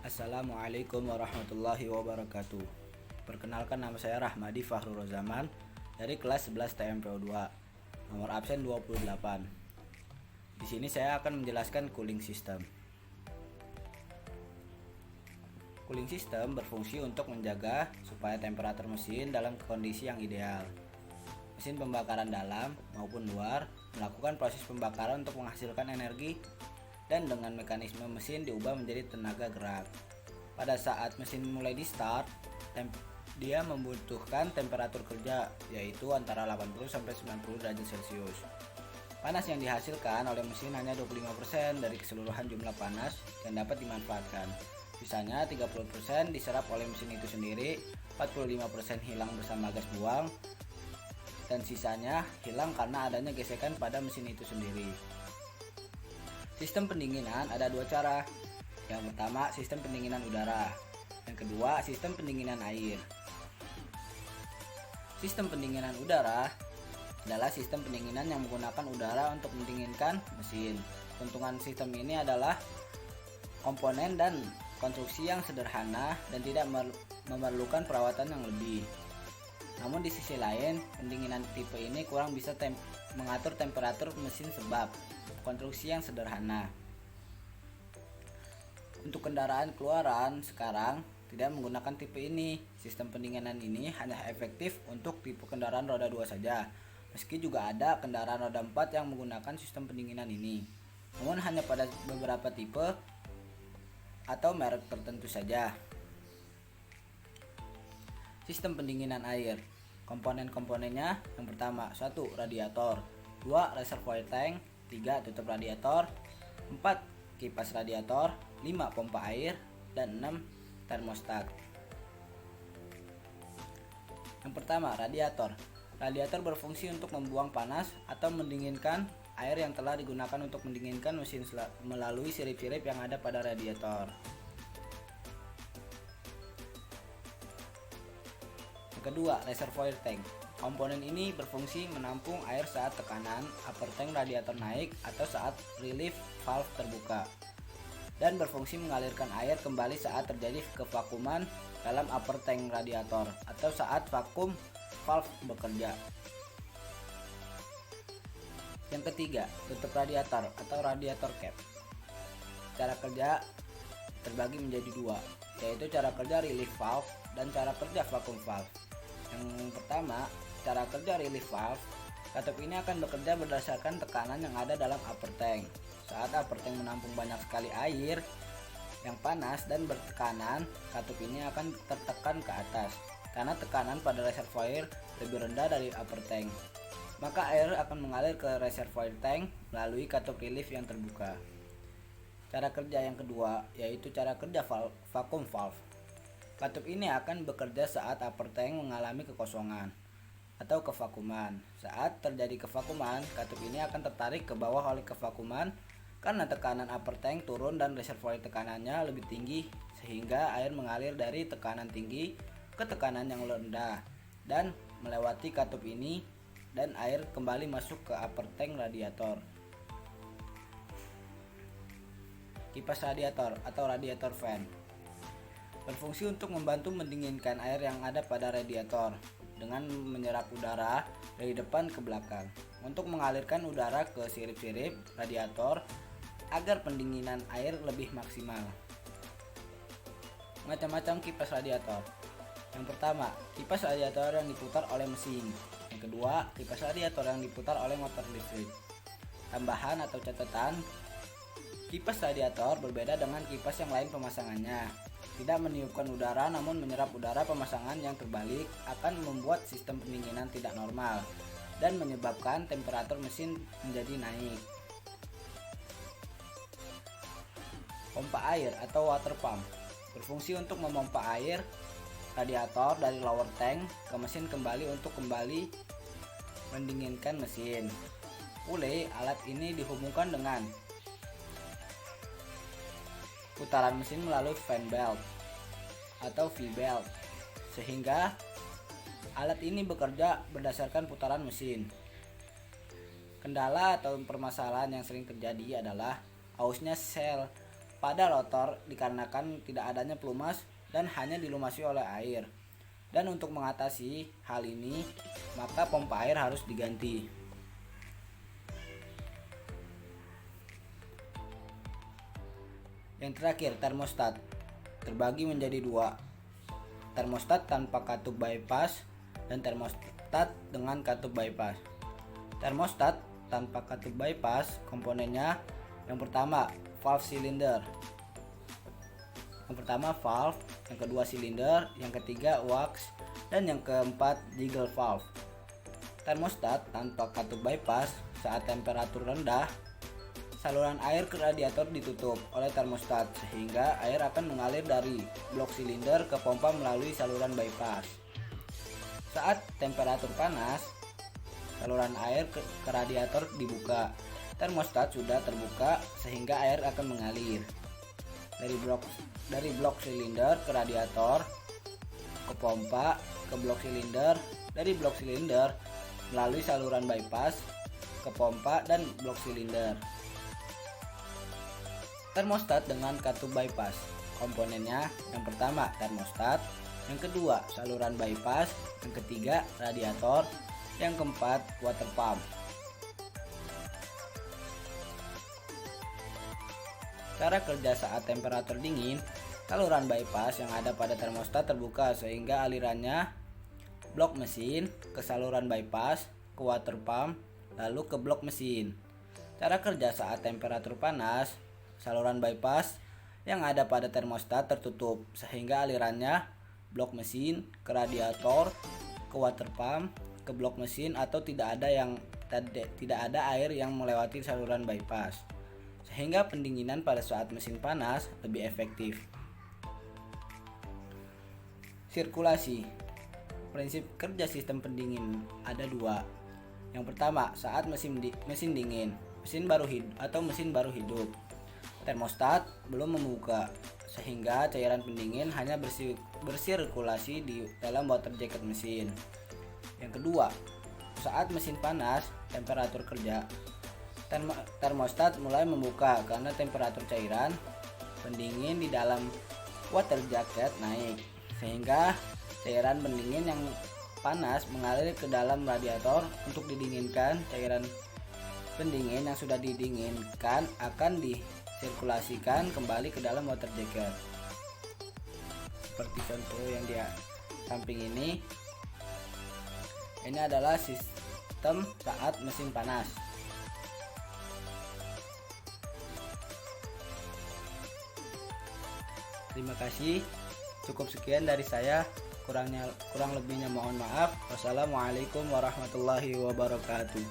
Assalamualaikum warahmatullahi wabarakatuh. Perkenalkan, nama saya Rahmadi Fahrul Rozaman dari kelas 11 TMPO2, nomor absen 28. Di sini saya akan menjelaskan cooling system. Cooling system berfungsi untuk menjaga supaya temperatur mesin dalam kondisi yang ideal. Mesin pembakaran dalam maupun luar melakukan proses pembakaran untuk menghasilkan energi, dan dengan mekanisme mesin diubah menjadi tenaga gerak. Pada saat mesin mulai di start, dia membutuhkan temperatur kerja yaitu antara 80-90 derajat Celcius. Panas yang dihasilkan oleh mesin hanya 25% dari keseluruhan jumlah panas yang dapat dimanfaatkan. Sisanya 30% diserap oleh mesin itu sendiri, 45% hilang bersama gas buang, dan sisanya hilang karena adanya gesekan pada mesin itu sendiri. Sistem pendinginan ada dua cara. Yang pertama, sistem pendinginan udara. Yang kedua, sistem pendinginan air. Sistem pendinginan udara adalah sistem pendinginan yang menggunakan udara untuk mendinginkan mesin. Keuntungan sistem ini adalah komponen dan konstruksi yang sederhana dan tidak memerlukan perawatan yang lebih. Namun di sisi lain, pendinginan tipe ini kurang bisa mengatur temperatur mesin sebab konstruksi yang sederhana. Untuk kendaraan keluaran sekarang tidak menggunakan tipe ini. Sistem pendinginan ini hanya efektif untuk tipe kendaraan roda 2 saja. Meski juga ada kendaraan roda 4 yang menggunakan sistem pendinginan ini. Namun hanya pada beberapa tipe atau merek tertentu saja. Sistem pendinginan air. Komponen-komponennya yang pertama, 1. Radiator, 2. Reservoir tank, 3. Tutup radiator, 4. Kipas radiator, 5. Pompa air, dan 6. Termostat. Yang pertama, radiator. Radiator berfungsi untuk membuang panas atau mendinginkan air yang telah digunakan untuk mendinginkan mesin melalui sirip-sirip yang ada pada radiator. Yang kedua, reservoir tank. Komponen ini berfungsi menampung air saat tekanan upper tank radiator naik atau saat relief valve terbuka, dan berfungsi mengalirkan air kembali saat terjadi kevakuman dalam upper tank radiator atau saat vakum valve bekerja. Yang ketiga, tutup radiator atau radiator cap. Cara kerja terbagi menjadi dua, yaitu cara kerja relief valve dan cara kerja vakum valve. Yang pertama, cara kerja relief valve. Katup ini akan bekerja berdasarkan tekanan yang ada dalam upper tank. Saat upper tank menampung banyak sekali air yang panas dan bertekanan, katup ini akan tertekan ke atas karena tekanan pada reservoir lebih rendah dari upper tank. Maka air akan mengalir ke reservoir tank melalui katup relief yang terbuka. Cara kerja yang kedua yaitu cara kerja vakum valve. Katup ini akan bekerja saat upper tank mengalami kekosongan atau kevakuman. Saat terjadi kevakuman, katup ini akan tertarik ke bawah oleh kevakuman karena tekanan upper tank turun dan reservoir tekanannya lebih tinggi, sehingga air mengalir dari tekanan tinggi ke tekanan yang rendah dan melewati katup ini, dan air kembali masuk ke upper tank radiator. Kipas radiator atau radiator fan berfungsi untuk membantu mendinginkan air yang ada pada radiator dengan menyerap udara dari depan ke belakang untuk mengalirkan udara ke sirip-sirip radiator agar pendinginan air lebih maksimal. Macam-macam kipas radiator. Yang pertama, kipas radiator yang diputar oleh mesin. Yang kedua, kipas radiator yang diputar oleh motor listrik. Tambahan atau catatan, kipas radiator berbeda dengan kipas yang lain pemasangannya. Tidak meniupkan udara namun menyerap udara. Pemasangan yang terbalik akan membuat sistem pendinginan tidak normal dan menyebabkan temperatur mesin menjadi naik. Pompa air atau water pump berfungsi untuk memompa air radiator dari lower tank ke mesin kembali untuk kembali mendinginkan mesin. Pule alat ini dihubungkan dengan putaran mesin melalui fan belt atau V-belt, sehingga alat ini bekerja berdasarkan putaran mesin. Kendala atau permasalahan yang sering terjadi adalah ausnya sel pada rotor dikarenakan tidak adanya pelumas dan hanya dilumasi oleh air. Dan untuk mengatasi hal ini, maka pompa air harus diganti. Yang terakhir, termostat terbagi menjadi dua: termostat tanpa katup bypass dan termostat dengan katup bypass. Termostat tanpa katup bypass komponennya: yang pertama, valve silinder, yang kedua silinder, yang ketiga wax, dan yang keempat jiggle valve. Termostat tanpa katup bypass, saat temperatur rendah, saluran air ke radiator ditutup oleh termostat sehingga air akan mengalir dari blok silinder ke pompa melalui saluran bypass. Saat temperatur panas, saluran air ke radiator dibuka. Termostat sudah terbuka sehingga air akan mengalir dari blok silinder ke radiator, ke pompa, ke blok silinder, dari blok silinder melalui saluran bypass ke pompa dan blok silinder. Termostat dengan katup bypass komponennya: yang pertama termostat, yang kedua saluran bypass, yang ketiga radiator, yang keempat water pump. Cara kerja saat temperatur dingin, saluran bypass yang ada pada termostat terbuka sehingga alirannya blok mesin ke saluran bypass, ke water pump, lalu ke blok mesin. Cara kerja saat temperatur panas, saluran bypass yang ada pada termostat tertutup sehingga alirannya blok mesin ke radiator, ke water pump, ke blok mesin atau tidak ada air yang melewati saluran bypass, sehingga pendinginan pada saat mesin panas lebih efektif. Sirkulasi. Prinsip kerja sistem pendingin ada dua. Yang pertama, saat mesin dingin, mesin baru hidup, termostat belum membuka sehingga cairan pendingin hanya bersirkulasi di dalam water jacket mesin. Yang kedua, saat mesin panas, temperatur kerja, termostat mulai membuka karena temperatur cairan pendingin di dalam water jacket naik sehingga cairan pendingin yang panas mengalir ke dalam radiator untuk didinginkan. Cairan pendingin yang sudah didinginkan akan disirkulasikan kembali ke dalam water jacket. Seperti contoh yang di samping ini adalah sistem saat mesin panas. Terima kasih. Cukup sekian dari saya. Kurang lebihnya mohon maaf. Wassalamualaikum warahmatullahi wabarakatuh.